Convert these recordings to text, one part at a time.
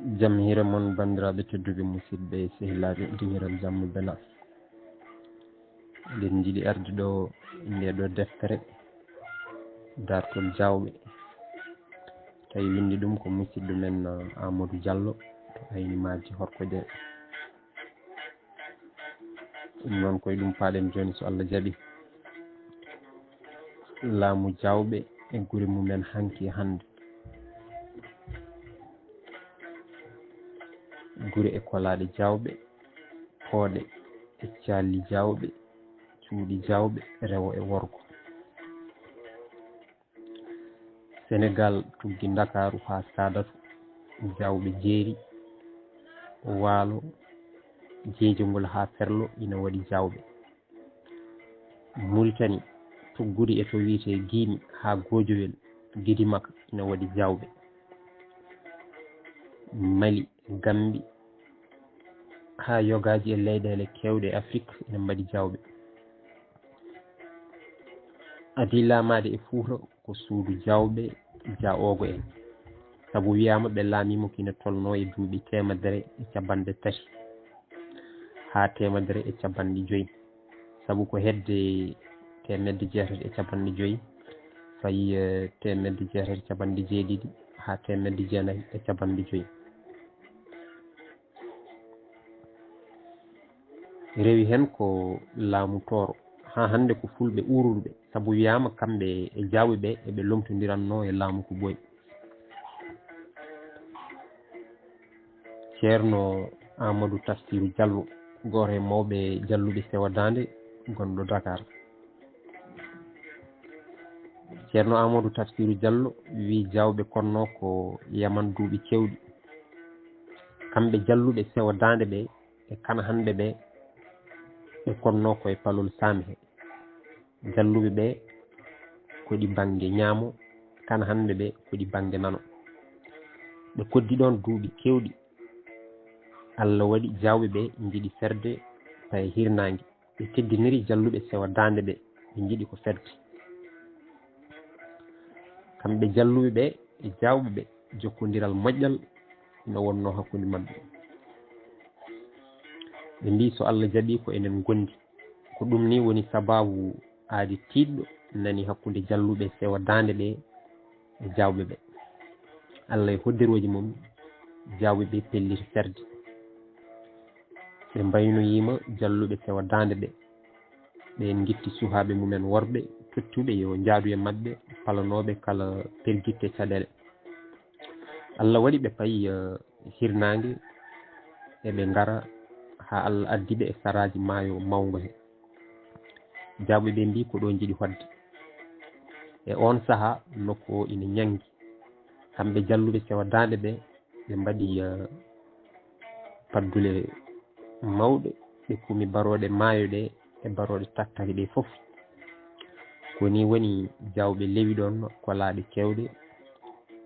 jam hire mon bandiraɓe tedduɓe musidɓe sehilaɓe diniral jammu bela eɗen jiiɗi arde ɗo nde ɗo deftere dartol jawɓe tawi windi ɗum ko musidɗo men Amadou Diallo to ayni maji Horkodere. ɗum noon koye ɗum paaɗen joni so Allah jaaɓi laamu jawɓe e guure mumen hanki hande. gure e kolaɗe jawɓe, pooɗe e calli jawɓe, cuuɗi jawɓe, rewo e worgo. Sénégal tuggi Dakaru ha Sadatu, jawɓe jeeri waalo jeejongol ha Ferlo ina waɗi jawɓe. Mauritanie tugguri e to wiite Guimi ha Gojowel Gidimaka ina waɗi jawɓe. Mali Gambi ha yogaji e leyɗele kewɗe e Afrique ina mbaɗi jawɓe. Adi laamade e Fuuta ko suudu jawɓe ja ogo en, sabu wiyama ɓe laamimo kina tolno e duuɓi 150 ha 150, sabu ko hedde 180 fayi 180 ha 190. rewi hen ko laamu Toro ha hande ko fulɓe ururɓe, sabu wiyama kamɓe e jawɓe ɓe eɓe lomtodiranno e laamu ko boyi. ceerno Amadou Tafsirou Diallo goto e mawɓe jalluɓe sewa dande gonɗo Dakar. ceerno Amadou Tafsirou Diallo wi jawɓe konno ko yaman duuɓi kewɗi, kamɓe jalluɓe sewa dande ɓe e kana hande ɓe ɓe konno koye palol Same he. jalluɓe ɓe koɗi banggue ñaamo, kana hande ɓe koɗi banggue nano. ɓe koddi ɗon duuɓi kewɗi. Allah waɗi jawɓe ɓe jiiɗi ferde tawi hirnangue. ɓe teddiniri jalluɓe sewa dande ɓe ɓe jiiɗi ko ferde. kamɓe jalluɓe ɓe e jawɓe ɓe jokkodiral moƴƴal no wonno hakkude mabɓe. ɓe mbi so Allah jaaɓi ko enen gondi, ko ɗum ni woni sababu aadi tiɗɗo nani hakkude jalluɓe sewa dande ɓe e jawɓe ɓe. Allah e hodderoji mum jawɓe ɓe pelliti ferde. ɓe mbaynoyima jalluɓe sewa dande ɓe ɓen guitti suhaɓe mumen worɓe tottuɓe yo jaadu e mabɓe palanoɓe kala pelguitte caɗele. Allah waɗi ɓe payi hirnangue eɓe ngara ha Allah addiɓe e saraji maayo mawgo he. jawɓe ɓe mbi ko ɗo jiiɗi hodde. e on saaha nokku o ina ñangi. kamɓe jalluɓe sewa dande ɓe ɓe mbaɗi paddule mawɗe ɓe kumi baroɗe maayo ɗe e baroɗe tattake ɗe foof. koni woni jawɓe lewi ɗon kolaɗe kewɗe,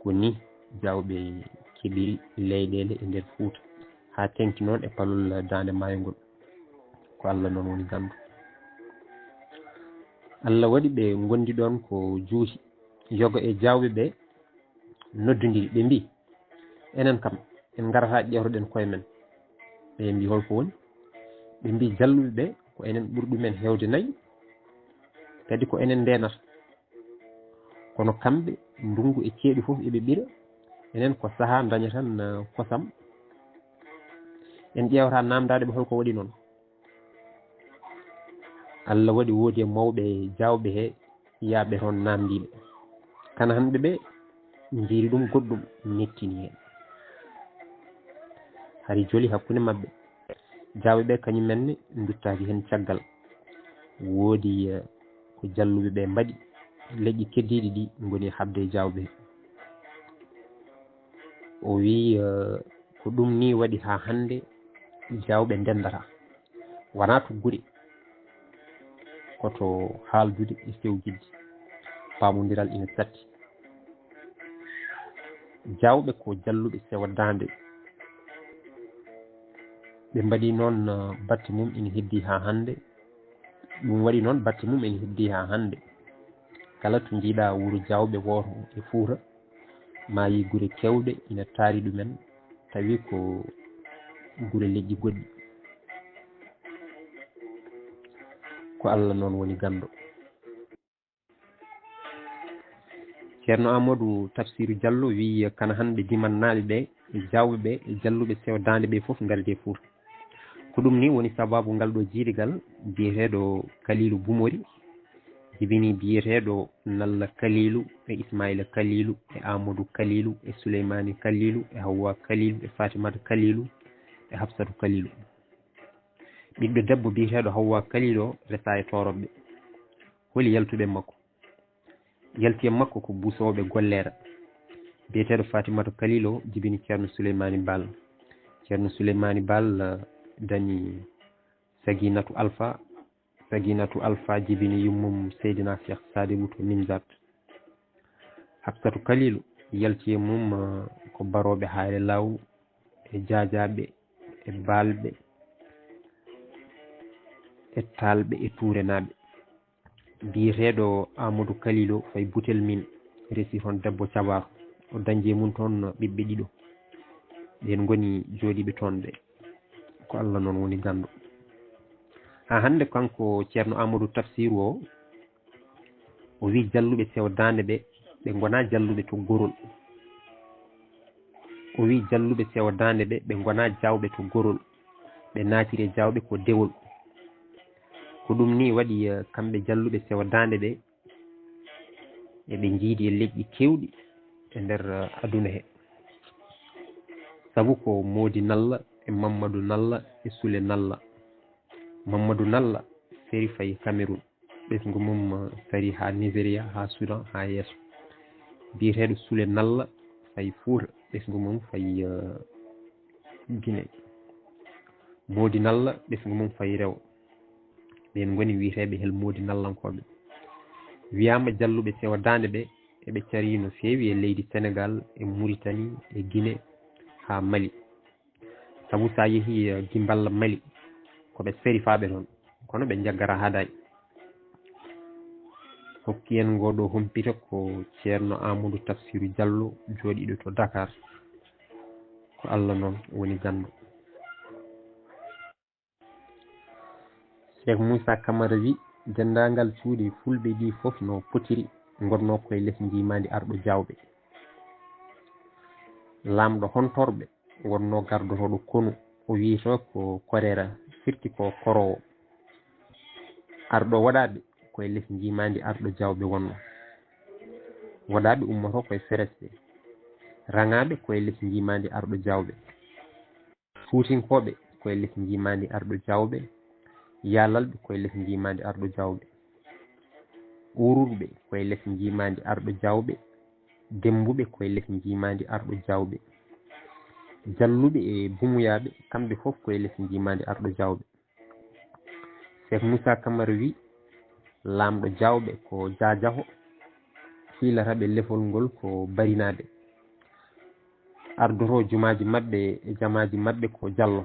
koni jawɓe keeɓiri leyɗele e nder Fuuta ha tengti noon e palol dande maayo ngol. ko Allah noon woni gandu. Allah waɗi ɓe gondi ɗon ko juuti. yoga e jawɓe ɓe noddodiri ɓe mbi enen kam en garata ƴewtoɗen koye men. ɓe mbi holko woni? ɓe mbi jalluɓe ɓe ko enen ɓurɗumen hewde nayyi, kadi ko enen ndenata. kono kamɓe ndungu e ceeɗu foof eɓe ɓira, enen ko saaha daña tan kosam. en ƴewata namdade ɓe holko waɗi noon. Allah waɗi woodi e mawɓe jawɓe he yaaɓe toon namdiɓe. kana hanɓe ɓe jiiri ɗum goɗɗum nettini hen. hari joli hakkude mabɓe jawɓe ɓe kañumenne duttaki hen caggal. woodi ko jalluɓe ɓe mbaɗi leƴƴi keddiɗi ɗi goni habde e jawɓe he. o wi ko ɗum ni waɗi ha hande jawɓe ndendata, wona to guure, koto haaldude e fewjidde. pamodiral ina satti. jawɓe ko jalluɓe sewa dande. ɓe mbaɗi noon batte mum ina heddi ha hande. ɗum waɗi noon batte mum ina heddi ha hande. kala to jiiɗa wuro jawɓe woto e Fuuta ma yi guure kewɗe ina taari ɗumen tawi ko gure leƴƴi goɗɗi ko Allah noon woni gando. ceerno Amadou Tafsirou Diallo wi kana hande dimannaɓe ɓe e jawɓe ɓe e jalluɓe sewdande ɓe foof garde Fouta ko ɗum ni woni sababu ngal ɗo jiidigal biyeteɗo Kalilou Boumori jibini biyeteɗo Nalla Kalilou e Ismaïla Kalilou e Amadou Kalilou e Souleymani Kalilou e Hawwa Kalilou e Fatimata Kalilou e Hafsatou Kalilou ɓiɗɗo debbo biyeteɗo Hawwa Kalilou o resa e toroɓɓe holi yaltuɓe makko yalti e makko ko busoɓe gollere biyeteɗo Fatimata Kalilou jibini ceerno Souleymani Ball ceerno Souleymani Ball dañi Saguinatou Alpha jibini yummum Seydina Cheikh Sadibou to Nimzat Hafsatou Kalilou yalti e mum ko baroɓe haare law e jajaɓe e balɓe e talɓe e turenaɓe biyeteɗo Amadou Kalilou fay butel min resi toon debbo Cabar o dañji e mum toon ɓiɓɓe ɗiɗo ɓen goni jooɗiɓe toon ɓe ko Allah noon woni gando. Ha hande kanko ceerno Amadou Tafsirou o wi jalluɓe sewdande ɓe gona jalluɓe to gorol o wi jalluɓe sewdande ɓe gona jawɓe to gorol ɓe naatire jawɓe ko dewol ko ɗum ni waɗi kamɓe jalluɓe sewdande ɓe eɓe jiidi e leƴƴi kewɗi e nder aduna he sabu ko Mody Nalla e Mamadou Nalla e Soule Nalla Mamadou Nalla feri fayi Cameroun ɓesgu mum sari ha Nigéria ha Soudan ha yeeso biyeteɗo Soule Nalla fayi Fouta ɓesgu mum fayi Guinée Mody Nalla ɓesgu mum fayi Rewo ɓen goni wiyeteɓe hel Mody Nallankoɓe wiyama jalluɓe sewdande ɓe eɓe cari no fewi e leydi Sénégal e Mauritanie e Guinée ha Mali sabu sa yeehi Gimballa Mali koɓe seri faɓe toon kono ɓe jaggara haadayi hokki en ngoɗo humpita ko ceerno Amadou Tafsirou Diallo jooɗiɗo to Dakar ko Allah noon woni gando. Cheikh Moussa Camara wi dendagal cuuɗi fulɓe ɗi foof no potiri gonno koye less jimadi arɗo jawɓe lamɗo hontorɓe wonno gardotoɗo konu o wiito ko korera firti ko korowo arɗo waɗaɓe koye less jimadi arɗo jawɓe wonno waɗaɓe ummoto koye feresɓe rangaɓe koye less jimadi arɗo jawɓe fuutinkoɓe koye less jimadi arɗo jawɓe yalalɓe koye less jimadi arɗo jawɓe ururɓe koye less jimadi arɗo jawɓe dembuɓe koye less jimadi arɗo jawɓe jalluɓe e bumuyaɓe kamɓe foof koye less jimadi arɗo jawɓe Cheikh Moussa Camara wi lamɗo jawɓe ko jajaho fiilataɓe lefol ngol ko barinaɓe ardoto jumaji mabɓe e jamaji mabɓe ko Diallo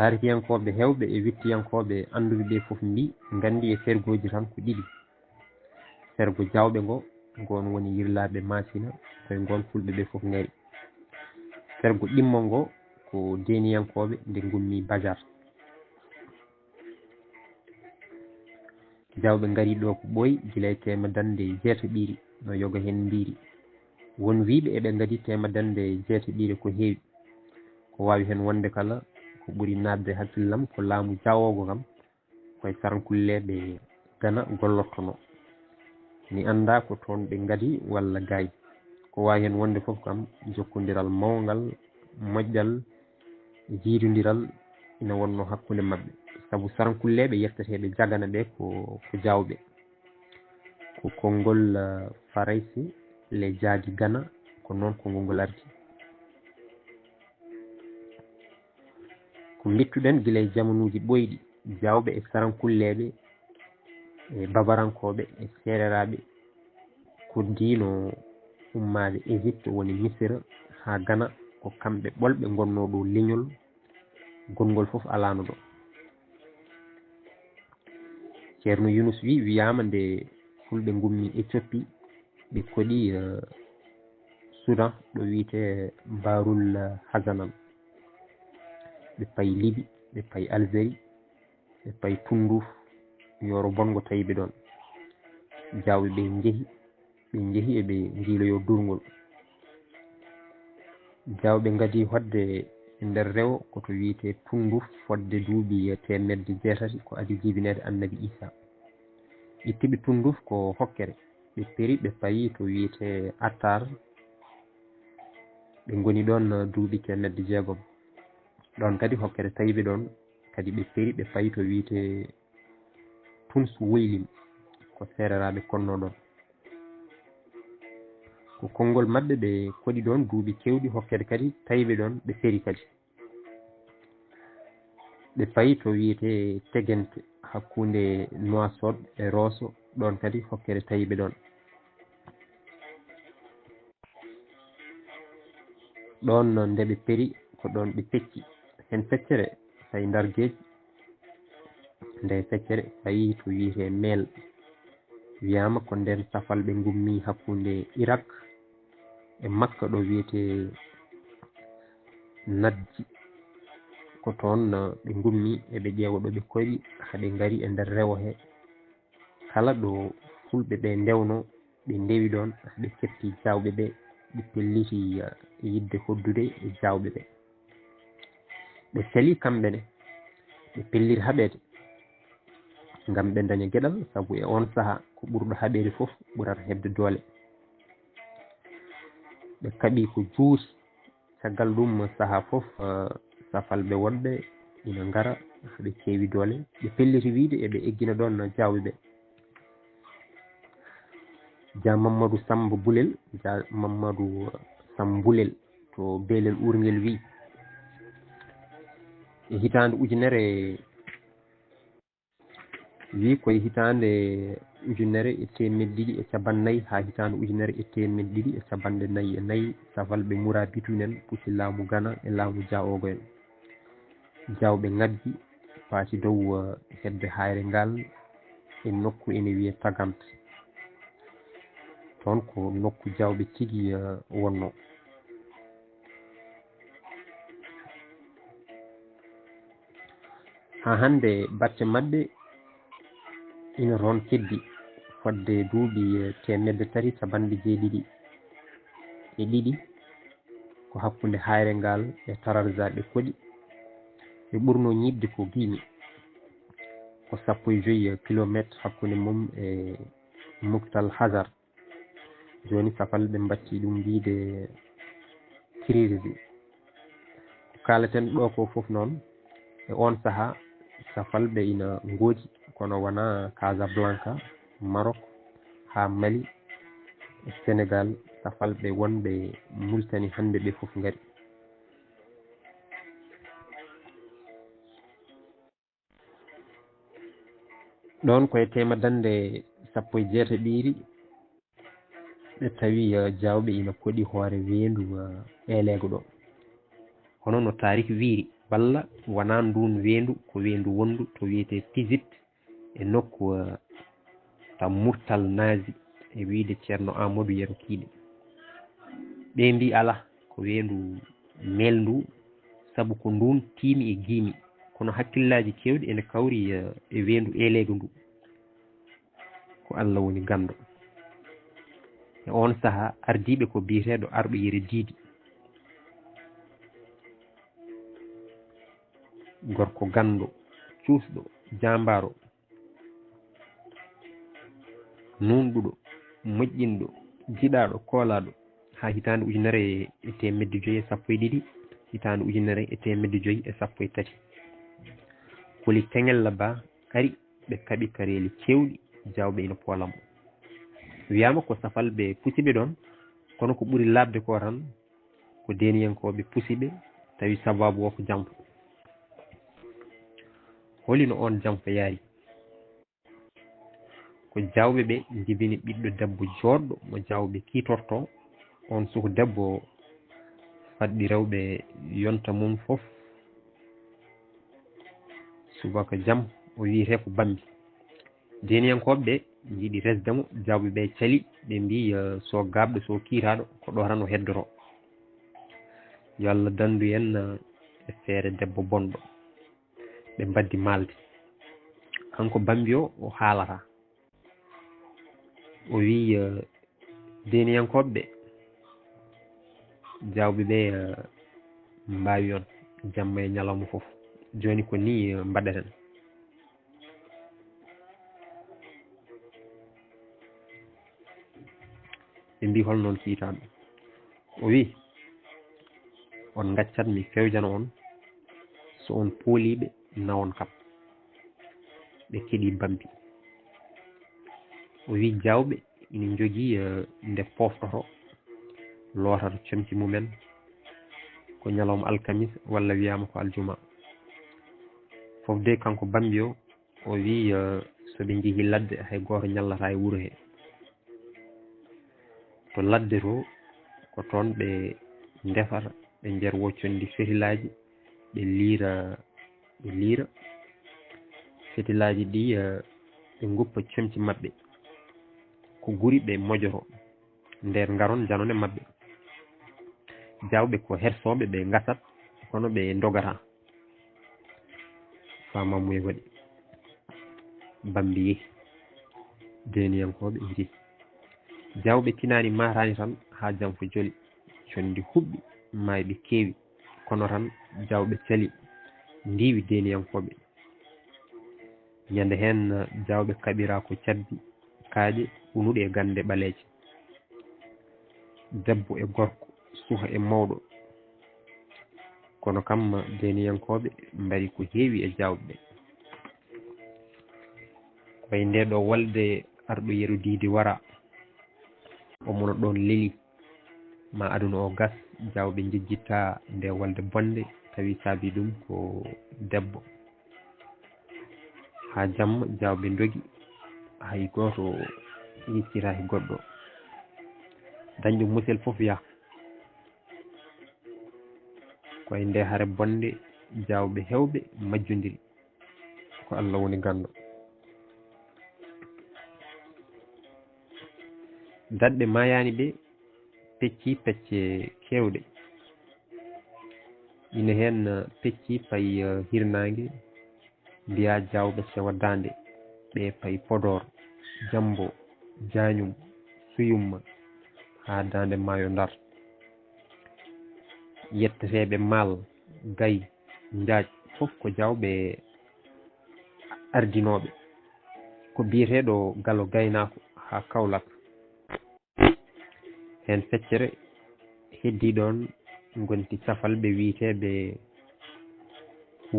tarihiyankoɓe hewɓe e wittiyankoɓe anduɓe ɓe foof mbi gandi e sergoji tan ko ɗiɗi sergo jawɓe ngo gon woni yirlaɓe masina koye gon fulɓe ɓe foof ngari sergo ɗimmo ngo ko deniyankoɓe nde gummi Badiar jawɓe ngari ɗo ko ɓooyi guilay temedande jeetaɗiɗi no yoga hen mbiri won wiɓe eɓe gadi temedande jeetaɗiɗi ko heewi ko wawi hen wonde kala ko ɓuuri nadde hakkillam ko laamu jawogo kam koye sarankulleɓe Gana gollottono mi anda ko toon ɓe gadi walla gayi ko wawi hen wonde foof kam jokkodiral mawgal moƴƴal jiidodiral ina wonno hakkude mabɓe saabu sarankulleɓe yettateɓe Jagana ɓe ko jawɓe ko konngol Faraysi le jaadi Gana ko noon konngol arti ko bittuɗen guila e jamanuji ɓoyɗi jawɓe e sarankulleɓe e babarankoɓe e sereraɓe koddino ummade Égypte woni Misira ha Gana ko kamɓe ɓolɓe gonno ɗo leñol gongol foof alano ɗo ceerno Yunus wiyama nde fulɓe gummi Éthiopie ɓe koɗi Soudan ɗo wiyete Barul Hazanan, ɓe payi Libi, ɓe payi Algérie, ɓe payi Tunduf, yoro bongo tawi ɓe ɗon. Jawɓe ɓe jeehi eɓe jiiloyo durngol. Jawɓe gadi hodde e nder rewo koto wiyete Tunduf fodde duuɓi 800 ko adi jibinede Annabi Isa. Ittiɓe Tunduf ko hokkere, ɓe peri ɓe payi to wiyete Attar, ɓe goni ɗon duuɓi 600. ɗon kadi hokkere tawiɓe ɗon kadi ɓe peri ɓe payi to wiyete Tuns Woylim ko sereraɓe konno ɗon. ko konngol maɓɓe ɓe koɗi ɗon duuɓi kewɗi hokkere kadi tawiɓe ɗon ɓe peri kadi ɓe payi to wiyete Tegente hakkunde Nouakchott e Rosso, ɗon kadi hokkere tawiɓe ɗon. ɗon nde ɓe peri ko ɗon ɓe pecci hen feccere tawi ndar gueji, nde feccere fayi to wiyete Mel, wiyama ko nden safal ɓe gummi hakkunde Irak e Makka ɗo wiyete Nadji, ko toon ɓe gummi eɓe ƴeewa ɗo ɓe kori haɓe gari e nder rewo he. kala ɗo fulɓe ɓe ndewno ɓe ndewi ɗon ɓe ketti jawɓe ɓe, ɓe pelliti yidde hoddude e jawɓe ɓe. ɓe seli kamɓene, ɓe pelliti haɓede ngam ɓe daña gueɗal, saabu e on saaha ko ɓurɗo haɓede foof ɓurata hebde doole. ɓe kaɓi ko juuti, caggal ɗum saaha foof safalɓe wonɓe ina ngara ɓe keewi doole, ɓe pelliti wiide eɓe eggina ɗon jawɓe ɓe. Dia Mamadou Samba Boulel, Dia Mamadou Sambulel to Belel Ourguel wi e hitande ujunere wi koye hitande ujunere e 250 ha hitande ujunere e 244 safalɓe Moura Bitumen pusi laamu Gana e laamu Dia Ogo en. Jawɓe ngabbi paati dow hedde hayre ngal e nokku ene wiye Tagante, toon ko nokku jawɓe tigi wonno. ha hande batte maɓɓe ina toon keddi fodde duuɓi 372 ko hakkunde hayre ngal e Tararza ɓe koɗi. ɓe ɓurno ñibde ko Guimi, ko 15 kilométre hakkunde mum e Muktal Hazar. joni safalɓe mbatti ɗum wiide Kiriji. ko kalaten ɗo ko foof noon e on saaha safalɓe ina ngoodi kono wona Casablanca, Maroc ha Mali e Sénégal, safalɓe wonɓe Mauritanie hande ɓe foof ngari. ɗon koye tema dande 18 ɓe tawi jawɓe ina koɗi hoore weendu eelego ɗo. hono no taariki wiiri walla wona ndun weendu ko weendu wondu to wiyete Tizit e nokku tam Murtal Nazi e wiide ceerno Amadou Yero Kiiɗe. ɓe mbi ala ko weendu melndu saabu ko ndun tiimi e Guimi, kono hakkillaji kewɗi ene kawri e weendu eelego ndu, ko Allah woni gando. e on saaha ardiɓe ko biyeteɗo Arɗo Yere Diidi, gorko gando cuusɗo jambaro nunɗuɗo moƴƴinɗo jiɗaɗo koolaɗo, ha hitande ujunere e 512, hitande ujunere e 513. Koli Teŋel Ba ari ɓe kaɓi kareli kewɗi, jawɓe ina poolamo. wiyama ko safalɓe pusiɓe ɗon, kono ko ɓuri labde ko tan ko deniyankoɓe pusiɓe, tawi sababu o ko jamfa. holino on jamfa yaari? ko jawɓe ɓe jibini ɓiɗɗo debbo joɗɗo mo jawɓe kitorto. on suku debbo faɗɗi rewɓe yonta mum foof, subaka jaam o wiyete ko Bambi. deniyankoɓe ɓe jiiɗi resdemo jawɓe ɓe cali ɓe mbi so gabɗo so kiitaɗo ko ɗo tan o heddoro yo Allah dandu en e feere debbo bonɗo ɓe mbaddi malde kanko bambi o haalata o wi deniyankoɓe ɓe jawɓe ɓe mbawi on jamma e ñalawma foof joni ko ni mbaɗeten ɓe mbi hol noon kiitaɗo o wi on gaccat mi fewjana on so on pooliɓe nawon kam ɓe keeɗi bambi o wi jawɓe ina jogui nde poftoto lootata comci mumen ko ñalawma alkamis walla wiyama ko aljuma foof de kanko bambi o wi soɓe jeehi ladde hay goto ñallata e wuuro he to ladde to ko toon ɓe ndefata ɓe nder woccondi fetilaji ɓe liira fetilaji ɗi ɓe guppa comci maɓɓe ko guri ɓe mojoto nder garon janone maɓɓe jawɓe ko hersoɓe ɓe gasat kono ɓe dogata famamuye waɗi bambi yeehi deniyankoɓe jeehi jawɓe tinani matani tan ha jam fo joli condi huɓɓi mayɓe keewi kono tan jawɓe cali ndiwi deniyankoɓe ñande hen jawɓe kaɓira ko caddi kaaƴe unuɗe e gande ɓaleje debbo e gorko suha e mawɗo kono kam deniyankoɓe mbari ko heewi e jawɓe koye nde ɗo walde arɗo yerudide wara omono ɗon leeli ma aduna o gas jawɓe jejjitta nde walde bonde tawi saabi ɗum ko debbo ha jamma jawɓe dogi hay goto yeccitaki goɗɗo dañɗo musel foof yaha koye nde haare bonde jawɓe hewɓe majjodiri ko Allah woni gando daɗɓe mayani ɓe pecci pecce kewɗe ina hen pecci payi hirnangue mbiya jawɓe sewa dande ɓe payi Podor Jambo Jagnum Suyumma ha dande maayo Ndar yetteteɓe Maal Gaye Ndiaƴ foof ko jawɓe ardinoɓe ko biyeteɗo Gallo Gaynako ha Kaolack hen feccere heddi ɗon gonti cafalɓe wiiteɓe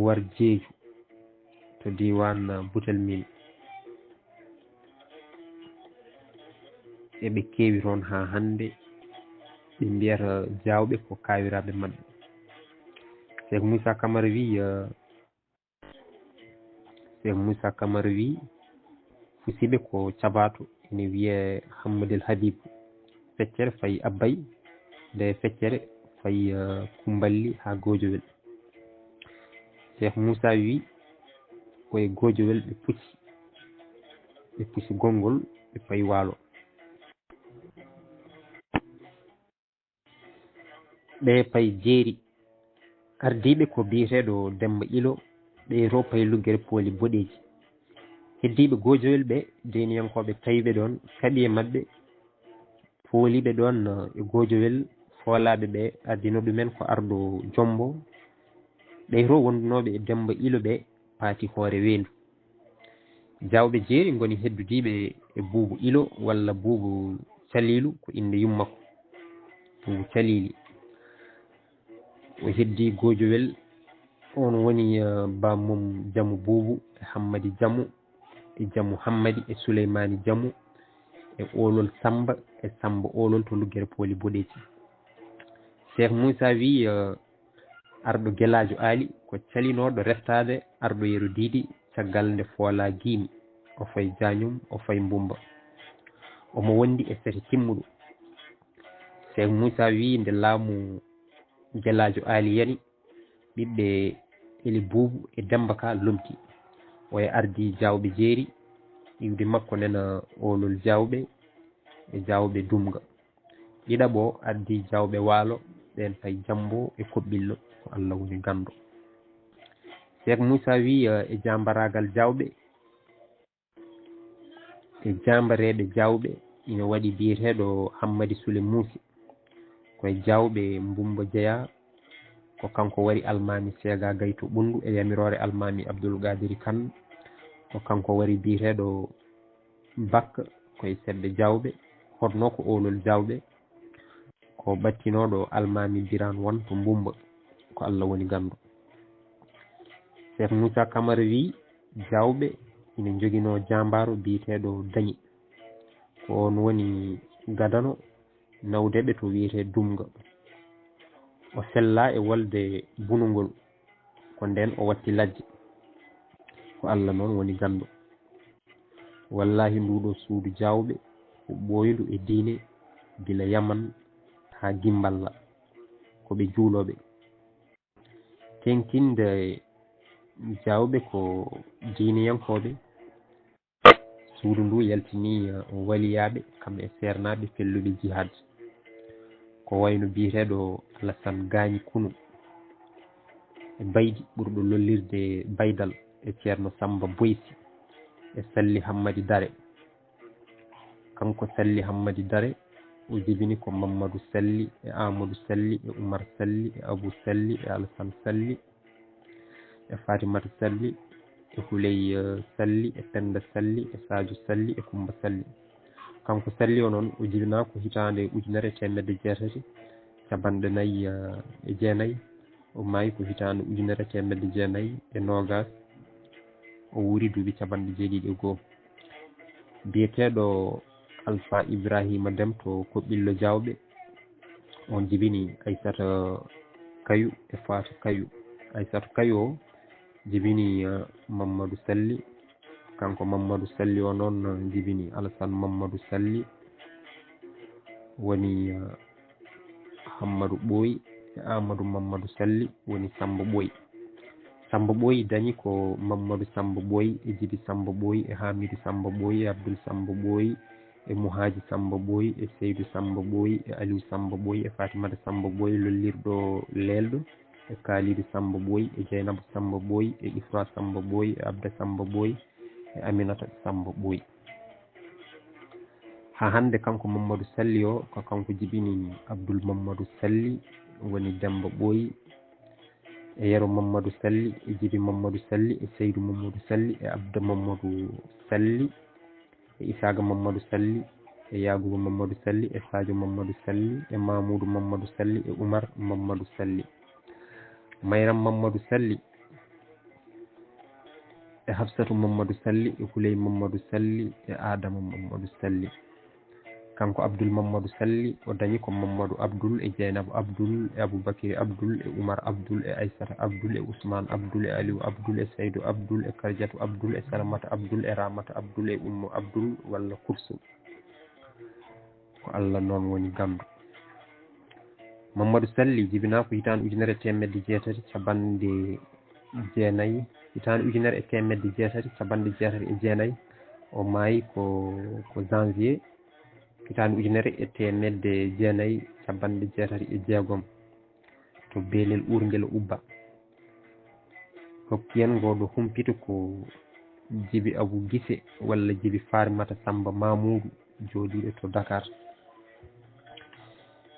war jeeju to diwan Boutel Mine eɓe keewi toon ha hande ɓe mbiyata jawɓe ko kawiraɓe mabɓe Cheikh Moussa Camara wi fusiɓe ko cabato ene wiye Hammadel Habib feccere fayi Abbay nde feccere fayi Kumballi ha Gojowel Cheikh Moussa wi koye Gojowel ɓe pusi gongol ɓe payi Waalo ɓe payi Jeeri ardiɓe ko biyeteɗo Demba Ilo ɓe to payi Luggere Pooli boɗeji heddiɓe Gojowel ɓe deniyankoɓe tawiɓe ɗon kaaɓi e mabɓe pooliɓe ɗon e Gojowel foolaɓe ɓe ardino ɗumen ko ardo Jombo ɓe to wondunoɓe e Demba Ilo ɓe paati hoore Wendu jawɓe Jeeri goni heddudiɓe e Buubu Ilo walla Buubu Calilu ko inde yummakko Buubu Calili o heddi Gojowel on woni bammum Jamu Buubu e Hammadi Jamu e Jamu Hammadi e Souleymani Jamu e Olol Samba e Samba Olol to Luggere Pooli boɗeji Cheikh Moussa wi arɗo Guelajo Ali ko calinoɗo reftade arɗo yerudidi caggal nde foola Guimi o fayi Jagnum o fayi Mbumba omo wondi e sete timmuɗo Cheikh Moussa wi nde laamu Guelajo Ali yani ɓiɓɓe Eli Boubou e Demba Ka lomti o e ardi jawɓe Jeeri iwde makko nena olol jawɓe e jawɓe dumga ɗiɗaɓo addi jawɓe waalo ɓen pay jambo e koɓɓillo ko Allah woni gando Cheikh Moussa wi e jambaragal jawɓe e jambareɓe jawɓe ina waɗi biyeteɗo Hammadi Soule Moussy koye jawɓe Mbumba Jeeya ko kanko wari almami Sega Gayto Ɓundu e yamirore almami Abdoul Gadiri Kane ko kanko wari biyeteɗo Bakka koye seɗɗe jawɓe hodno ko olol jawɓe ko ɓattinoɗo almami Birane Won to Mbumba ko Allah woni gando Cheikh Moussa Camara wi jawɓe ina joguino jambaro biyeteɗo Dañi ko on woni gadano nawdeɓe to wiyete Dumga o sella e wolde bunugol ko nden o watti lajje ko Allah noon woni gando wallahi nduɗo suudu jawɓe ko ɓoydu e diine gila Yaman ha Gimballa ko ɓe juuloɓe tenkinde jawɓe ko diiniyankoɓe suudu ndu yaltini waliyaɓe kamɓe sernaɓe felluɓe jihad ko wayno biyeteɗo Alassane Gagny Kunu e baydi ɓurɗo lollirde baydal e ceerno Samba Boysi e Salli Hammadi Dare kanko Salli Hammadi Dare o jibini ko Mamadou Salli e Amadou Salli e Oumar Salli e Abou Salli e Alassane Salli e Fatimata Salli e Huley Salli e Penda Salli e Sadio Salli e Kumba Salli kanko Salli o noon o jibina ko hitande 1980 capanɗe nayyi e jeenayyi o maayi ko hitande 1920 o wuri duuɓi capanɗe jeeɗiɗi e goho biyeteɗo Alpha Ibrahima Dem to Koɓɓillo Jawɓe on jibini Aissata Kayu e Fatou Kayu Aissata Kayu o jibini Mamadou Salli kanko Mamadou Salli o noon jibini Alassane Mamadou Salli woni Hammadou Ɓooyi e Amadou Mamadou Salli woni Samba Ɓooyi Samba Ɓooyi dañi ko Mamadou Samba Ɓooyi e Djibi Samba Ɓooyi e Hamidou Samba Ɓooyi e Abdoul Samba Ɓooyi e Mouhadji Samba Ɓooyi e Seydou Samba Ɓooyi e Aliou Samba Ɓooyi e Fatimata Samba Ɓooyi lollirɗo lelɗo e Kalidou Samba Ɓooyi e Dieynabou Samba Ɓooyi e Ifra Samba Ɓooyi e Abda Samba Ɓooyi e Aminata Samba Ɓooyi ha hande kanko Mamadou Salli o ko kanko jibini Abdoul Mamadou Salli woni Demba Ɓooyi e Yero Mamadou Salli e Djibi Mamadou Salli e Seydou Mamadou Salli e Abda Mamadou Salli e Isaga Mamadou Salli e Yaguba Mamadou Salli e Sadio Mamadou Salli e Mamoudou Mamadou Salli e Oumar Mamadou Salli Mayram Mamadou Salli e Hafsatou Mamadou Salli e Huley Mamadou Salli e Adama Mamadou Salli kanko Abdoul Mamadou Salli o dañi ko Mamadou Abdoul e Dieynabou Abdoul e Aboubacry Abdoul e Oumar Abdoul e Aissata Abdoul e Ousmane Abdoul e Aliou Abdoul e Seydou Abdoul e Kardiatou Abdoul e Salamata Abdoul e Ramata Abdoul e Oumou Abdoul walla Koursu ko Allah noon woni gando Mamadou Salli jibina ko hitande 1989 hitande 1989 o maayi ko janvier hitande 1996 to Belel Ourguel Ubba hokki en ngoɗo humpito ko Djibi Abou Guissé walla Djibi Farimata Samba Mamoudou joɗiɗo to Dakar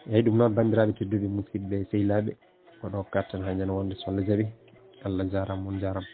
eyyi ɗum noon bandiraɓe tedduɓe musidɓe sehilaɓe koɗo kattan ha ñande wonde so Allah jaaɓi Allah jarama on jarama